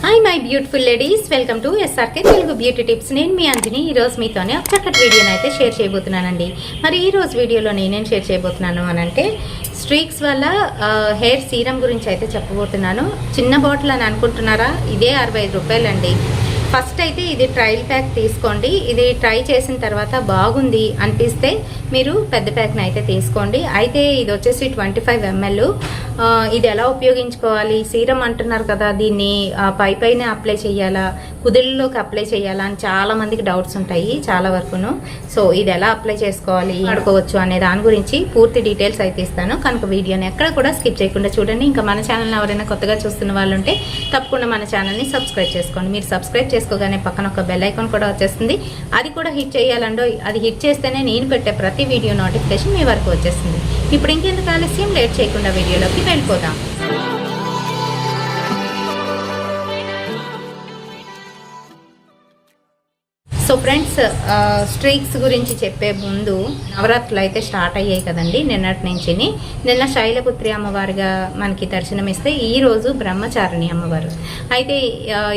Hi my beautiful ladies, welcome to SRK Telugu beauty tips. నేను మీ అంజని. ఈరోజు మీతోనే ఒక చక్కటి వీడియోని అయితే షేర్ చేయబోతున్నానండి. మరి ఈరోజు వీడియోలో నేనేం షేర్ చేయబోతున్నాను అనంటే స్ట్రీక్స్ వల్ల హెయిర్ సీరం గురించి అయితే చెప్పబోతున్నాను. చిన్న బాటిల్ అని అనుకుంటున్నారా? ఇదే 65 రూపాయలండి. ఫస్ట్ అయితే ఇది ట్రయల్ ప్యాక్ తీసుకోండి. ఇది ట్రై చేసిన తర్వాత బాగుంది అనిపిస్తే మీరు పెద్ద ప్యాక్ని అయితే తీసుకోండి. అయితే ఇది వచ్చేసి 25 ml. ఇది ఎలా ఉపయోగించుకోవాలి? సీరం అంటున్నారు కదా, దీన్ని పైన అప్లై చేయాలా, కుదుళ్ళలోకి అప్లై చేయాలా అని చాలా మందికి డౌట్స్ ఉంటాయి, చాలా వరకును. సో ఇది ఎలా అప్లై చేసుకోవాలి, వాడుకోవచ్చు అనే దాని గురించి పూర్తి డీటెయిల్స్ అయితే ఇస్తాను. కనుక వీడియోని ఎక్కడ కూడా స్కిప్ చేయకుండా చూడండి. ఇంకా మన ఛానల్ని ఎవరైనా కొత్తగా చూస్తున్న వాళ్ళు ఉంటే తప్పకుండా మన ఛానల్ని సబ్స్క్రైబ్ చేసుకోండి. మీరు సబ్స్క్రైబ్ చేసుకోగానే పక్కన ఒక బెల్ ఐకాన్ కూడా వచ్చేస్తుంది. అది కూడా హిట్ చేయాలండో. అది హిట్ చేస్తేనే నేను పెట్టే ప్రతి వీడియో నోటిఫికేషన్ మీ వరకు వచ్చేస్తుంది. ఇప్పుడు ఇంకెందుకు ఆలస్యం, లేట్ చేయకుండా వీడియోలోకి వెళ్ళిపోదాం. సో ఫ్రెండ్స్, స్ట్రీక్స్ గురించి చెప్పే ముందు నవరాత్రులు అయితే స్టార్ట్ అయ్యాయి కదండి నిన్నటి నుంచి. నిన్న శైలపుత్రి అమ్మవారిగా మనకి దర్శనమిస్తే ఈరోజు బ్రహ్మచారిణి అమ్మవారు. అయితే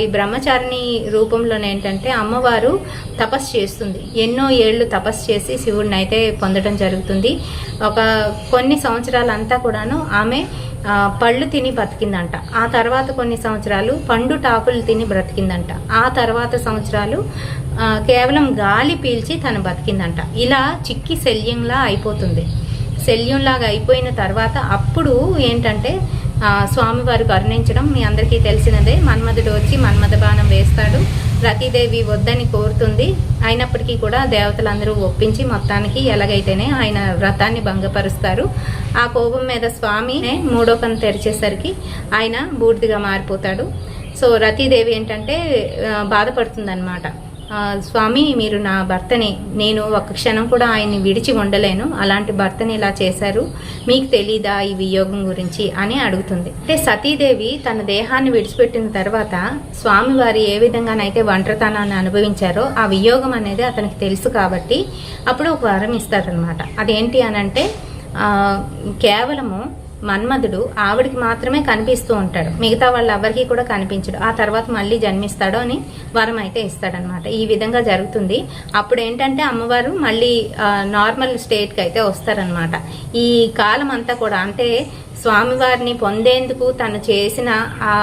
ఈ బ్రహ్మచారిణి రూపంలోనే ఏంటంటే అమ్మవారు తపస్సు చేస్తుంది. ఎన్నో ఏళ్ళు తపస్సు చేసి శివుడిని అయితే పొందడం జరుగుతుంది. కొన్ని సంవత్సరాలంతా కూడాను ఆమె పళ్ళు తిని బతికిందంట. ఆ తర్వాత కొన్ని సంవత్సరాలు పండు టాకులు తిని బ్రతికిందంట. ఆ తర్వాత సంవత్సరాలు కేవలం గాలి పీల్చి తను బతికిందంట. ఇలా చిక్కి శల్యంలా అయిపోతుంది. శల్యంలాగా అయిపోయిన తర్వాత అప్పుడు ఏంటంటే స్వామివారు కరుణించడం మీ అందరికీ తెలిసినదే. మన్మధుడు వచ్చి మన్మథ బాణం వేస్తాడు. రతీదేవి వద్దని కోరుతుంది. అయినప్పటికీ కూడా దేవతలందరూ ఒప్పించి మొత్తానికి ఎలాగైతేనే ఆయన వ్రతాన్ని భంగపరుస్తారు. ఆ కోపం మీద స్వామి మూడో కన్ను తెరిచేసరికి ఆయన బూడిదిగా మారిపోతాడు. సో రతీదేవి ఏంటంటే బాధపడుతుంది అన్నమాట. స్వామి, మీరు నా భర్తని, నేను ఒక క్షణం కూడా ఆయన్ని విడిచి ఉండలేను, అలాంటి భర్తని ఇలా చేశారు, మీకు తెలీదా ఈ వియోగం గురించి అని అడుగుతుంది. అంటే సతీదేవి తన దేహాన్ని విడిచిపెట్టిన తర్వాత స్వామివారి ఏ విధంగానైతే ఒంటరితనాన్ని అనుభవించారో ఆ వియోగం అనేది అతనికి తెలుసు కాబట్టి అప్పుడు ఒక వరం ఇస్తాడనమాట. అదేంటి అనంటే కేవలము మన్మధుడు ఆవిడికి మాత్రమే కనిపిస్తూ ఉంటాడు, మిగతా వాళ్ళు ఎవరికి కూడా కనిపించడు. ఆ తర్వాత మళ్ళీ జన్మిస్తాడు అని వరం అయితే ఇస్తాడనమాట. ఈ విధంగా జరుగుతుంది. అప్పుడు ఏంటంటే అమ్మవారు మళ్ళీ నార్మల్ స్టేట్కి అయితే వస్తారనమాట. ఈ కాలం అంతా కూడా అంటే స్వామివారిని పొందేందుకు తను చేసిన ఆ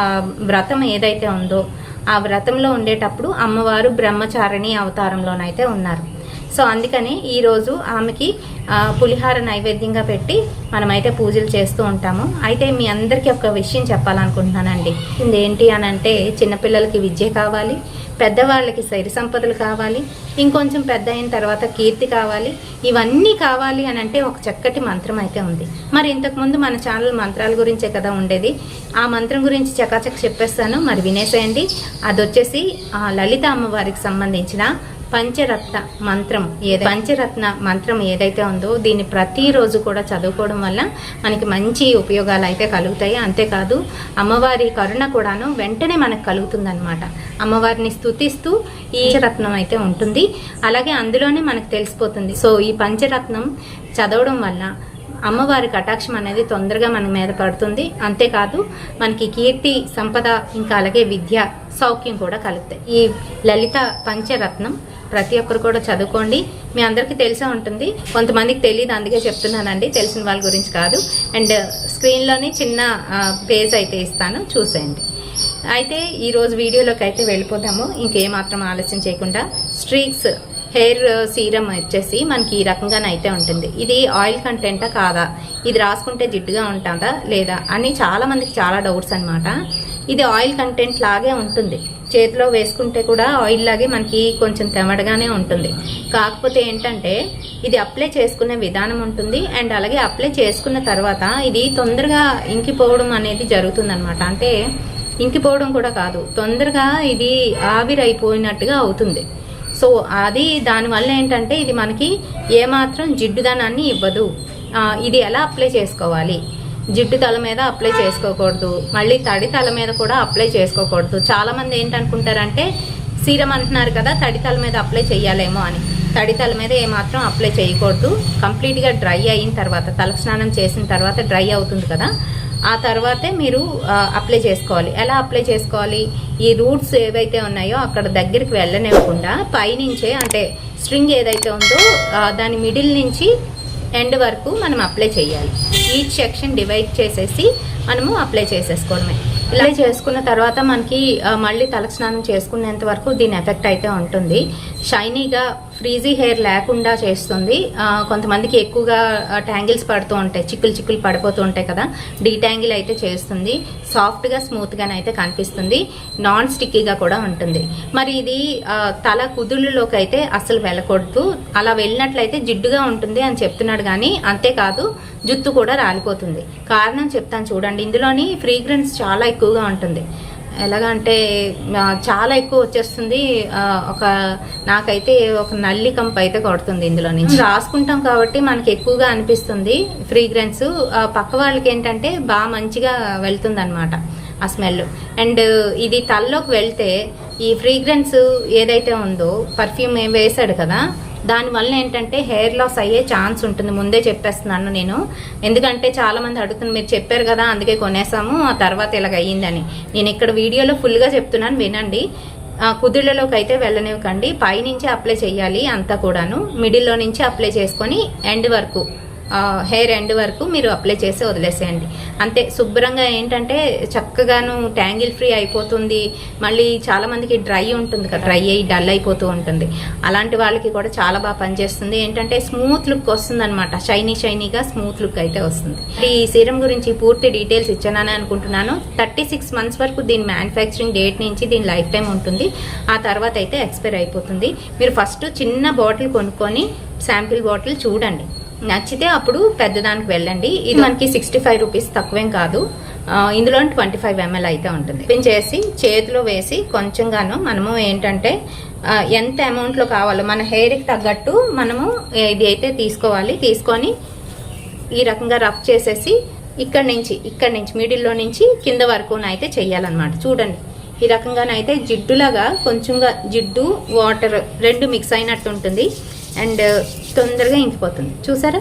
వ్రతం ఏదైతే ఉందో ఆ వ్రతంలో ఉండేటప్పుడు అమ్మవారు బ్రహ్మచారిణి అవతారంలోనైతే ఉన్నారు. సో అందుకని ఈరోజు ఆమెకి పులిహార నైవేద్యంగా పెట్టి మనమైతే పూజలు చేస్తూ ఉంటాము. అయితే మీ అందరికీ ఒక విషయం చెప్పాలనుకుంటున్నానండి. ఇదేంటి అని అంటే చిన్నపిల్లలకి విద్య కావాలి, పెద్దవాళ్ళకి సిరి సంపదలు కావాలి, ఇంకొంచెం పెద్ద అయిన తర్వాత కీర్తి కావాలి. ఇవన్నీ కావాలి అని అంటే ఒక చక్కటి మంత్రం అయితే ఉంది. మరి ఇంతకుముందు మన ఛానల్ మంత్రాల గురించే కదా ఉండేది. ఆ మంత్రం గురించి చకాచక చెప్పేస్తాను, మరి వినేసేయండి. అది వచ్చేసి లలిత అమ్మవారికి సంబంధించిన పంచరత్న మంత్రం ఏదైతే ఉందో దీన్ని ప్రతిరోజు కూడా చదువుకోవడం వల్ల మనకి మంచి ఉపయోగాలు అయితే కలుగుతాయి. అంతేకాదు అమ్మవారి కరుణ కూడాను వెంటనే మనకు కలుగుతుందన్నమాట. అమ్మవారిని స్తుతిస్తూ ఈ పంచరత్నం అయితే ఉంటుంది. అలాగే అందులోనే మనకు తెలిసిపోతుంది. సో ఈ పంచరత్నం చదవడం వల్ల అమ్మవారి కటాక్షం అనేది తొందరగా మన మీద పడుతుంది. అంతేకాదు మనకి కీర్తి, సంపద, ఇంకా అలాగే విద్య, సౌఖ్యం కూడా కలుగుతాయి. ఈ లలిత పంచరత్నం ప్రతి ఒక్కరు కూడా చదువుకోండి. మీ అందరికీ తెలిసే ఉంటుంది, కొంతమందికి తెలియదు, అందుకే చెప్తున్నానండి, తెలిసిన వాళ్ళ గురించి కాదు. అండ్ స్క్రీన్లోని చిన్న పేజ్ అయితే ఇస్తాను, చూసేయండి. అయితే ఈరోజు వీడియోలోకి అయితే వెళ్ళిపోదాము. ఇంకేమాత్రం ఆలస్యం చేయకుండా స్ట్రీక్స్ హెయిర్ సీరం వచ్చేసి మనకి ఈ రకంగానైతే ఉంటుంది. ఇది ఆయిల్ కంటెంటా కాదా, ఇది రాసుకుంటే జిడ్డుగా ఉంటుందా లేదా అని చాలా మందికి చాలా డౌట్స్ అనమాట. ఇది ఆయిల్ కంటెంట్ లాగే ఉంటుంది. చేతిలో వేసుకుంటే కూడా ఆయిల్ లాగే మనకి కొంచెం తెమడగానే ఉంటుంది. కాకపోతే ఏంటంటే ఇది అప్లై చేసుకునే విధానం ఉంటుంది. అండ్ అలాగే అప్లై చేసుకున్న తర్వాత ఇది తొందరగా ఇంకిపోవడం అనేది జరుగుతుందన్నమాట. అంటే ఇంకిపోవడం కూడా కాదు, తొందరగా ఇది ఆవిరైపోయినట్టుగా అవుతుంది. సో అది దానివల్ల ఏంటంటే ఇది మనకి ఏమాత్రం జిడ్డుదనాన్ని ఇవ్వదు. ఇది ఎలా అప్లై చేసుకోవాలి? జిడ్డు తల మీద అప్లై చేసుకోకూడదు, మళ్ళీ తడి తల మీద కూడా అప్లై చేసుకోకూడదు. చాలామంది ఏంటనుకుంటారంటే సీరం అంటున్నారు కదా, తడి తల మీద అప్లై చేయాలేమో అని. తడి తల మీద ఏమాత్రం అప్లై చేయకూడదు. కంప్లీట్గా డ్రై అయిన తర్వాత, తలస్నానం చేసిన తర్వాత డ్రై అవుతుంది కదా, ఆ తర్వాతే మీరు అప్లై చేసుకోవాలి. ఎలా అప్లై చేసుకోవాలి? ఈ రూట్స్ ఏవైతే ఉన్నాయో అక్కడ దగ్గరికి వెళ్ళనివ్వకుండా పైనుంచే, అంటే స్ట్రింగ్ ఏదైతే ఉందో దాని మిడిల్ నుంచి ఎండ్ వరకు మనం అప్లై చేయాలి. ఈచ్ సెక్షన్ డివైడ్ చేసేసి మనము అప్లై చేసేసుకోవడమే. ఇలా చేసుకున్న తర్వాత మనకి మళ్ళీ తలకు స్నానం చేసుకునేంత వరకు దీని ఎఫెక్ట్ అయితే ఉంటుంది. షైనీగా ఫ్రీజీ హెయిర్ లేకుండా చేస్తుంది. కొంతమందికి ఎక్కువగా ట్యాంగిల్స్ పడుతూ ఉంటాయి, చిక్కులు పడిపోతూ ఉంటాయి కదా, డీట్యాంగిల్ అయితే చేస్తుంది. సాఫ్ట్గా స్మూత్గానే అయితే కనిపిస్తుంది. నాన్ స్టిక్కీగా కూడా ఉంటుంది. మరి ఇది తల కుదుళ్ళలోకి అయితే అసలు వెళ్ళకూడదు. అలా వెళ్ళినట్లయితే జిడ్డుగా ఉంటుంది అని చెప్తున్నాడు, కానీ అంతేకాదు జుట్టు కూడా రాలిపోతుంది. కారణం చెప్తాను చూడండి. ఇందులోని ఫ్రీగ్రెన్స్ చాలా ఎక్కువగా ఉంటుంది. ఎలాగంటే చాలా ఎక్కువ వచ్చేస్తుంది. నాకైతే ఒక నల్లి కంపు అయితే కొడుతుంది ఇందులో నుంచి. రాసుకుంటాం కాబట్టి మనకి ఎక్కువగా అనిపిస్తుంది ఫ్రీగ్రెన్స్. పక్క వాళ్ళకి ఏంటంటే బాగా మంచిగా వెళ్తుంది అనమాట ఆ స్మెల్. అండ్ ఇది తలలోకి వెళ్తే ఈ ఫ్రీగ్రెన్స్ ఏదైతే ఉందో, పర్ఫ్యూమ్ ఏం వేసాడు కదా, దానివల్ల ఏంటంటే హెయిర్ లాస్ అయ్యే ఛాన్స్ ఉంటుంది. ముందే చెప్పేస్తున్నాను నేను, ఎందుకంటే చాలా మంది అడుగుతున్నారు, మీరు చెప్పారు కదా అందుకే కొనేసాము, ఆ తర్వాత ఇలాగ అయ్యిందని. నేను ఇక్కడ వీడియోలో ఫుల్గా చెప్తున్నాను, వినండి. కుదుళ్ళలోకి అయితే వెళ్ళనివ్వకండి. పైనుంచి అప్లై చేయాలి అంతా కూడాను. మిడిల్లో నుంచి అప్లై చేసుకొని ఎండ్ వరకు, హెయిర్ ఎండ్ వరకు మీరు అప్లై చేసి వదిలేసేయండి. అంతే. శుభ్రంగా ఏంటంటే చక్కగాను ట్యాంగిల్ ఫ్రీ అయిపోతుంది. మళ్ళీ చాలా మందికి డ్రై ఉంటుంది కదా, డ్రై అయ్యి డల్ అయిపోతూ ఉంటుంది. అలాంటి వాళ్ళకి కూడా చాలా బాగా పనిచేస్తుంది. ఏంటంటే స్మూత్ లుక్ వస్తుంది అనమాట. షైనీగా స్మూత్ లుక్ అయితే వస్తుంది. ఈ సీరం గురించి పూర్తి డీటెయిల్స్ ఇచ్చానని అనుకుంటున్నాను. 36 months వరకు దీని మ్యానుఫ్యాక్చరింగ్ డేట్ నుంచి దీని లైఫ్ టైం ఉంటుంది. ఆ తర్వాత అయితే ఎక్స్పైర్ అయిపోతుంది. మీరు ఫస్ట్ చిన్న బాటిల్ కొనుక్కొని శాంపిల్ బాటిల్ చూడండి, నచ్చితే అప్పుడు పెద్దదానికి వెళ్ళండి. ఇది మనకి 65 రూపీస్, తక్కువేం కాదు. ఇందులో 25 ml అయితే ఉంటుంది. ఓపెన్ చేసి చేతిలో వేసి కొంచెంగాను మనము ఏంటంటే ఎంత అమౌంట్లో కావాలో మన హెయిర్కి తగ్గట్టు మనము ఇది అయితే తీసుకోవాలి. తీసుకొని ఈ రకంగా రఫ్ చేసేసి ఇక్కడి నుంచి మిడిల్లో నుంచి కింద వరకు అయితే చెయ్యాలన్నమాట. చూడండి, ఈ రకంగానైతే జిడ్డులాగా కొంచెంగా జిడ్డు వాటర్ రెండు మిక్స్ అయినట్టు ఉంటుంది. అండ్ తొందరగా ఇంకిపోతుంది. చూసారా,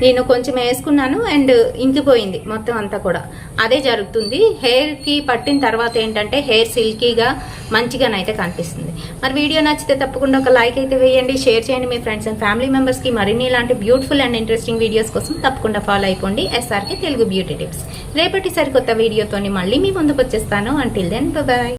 నేను కొంచెం వేసుకున్నాను అండ్ ఇంకిపోయింది మొత్తం అంతా కూడా. అదే జరుగుతుంది. హెయిర్కి పట్టిన తర్వాత ఏంటంటే హెయిర్ సిల్కీగా మంచిగానైతే కనిపిస్తుంది. మరి వీడియో నచ్చితే తప్పకుండా ఒక లైక్ అయితే వేయండి, షేర్ చేయండి మీ ఫ్రెండ్స్ అండ్ ఫ్యామిలీ మెంబర్స్కి. మరిన్ని ఇలాంటి బ్యూటిఫుల్ అండ్ ఇంట్రెస్టింగ్ వీడియోస్ కోసం తప్పకుండా ఫాలో అయిపోండి SRK తెలుగు బ్యూటీ టిప్స్. రేపటి సరికొత్త వీడియోతోని మళ్ళీ మీ ముందుకు వచ్చేస్తాను. Until then bye.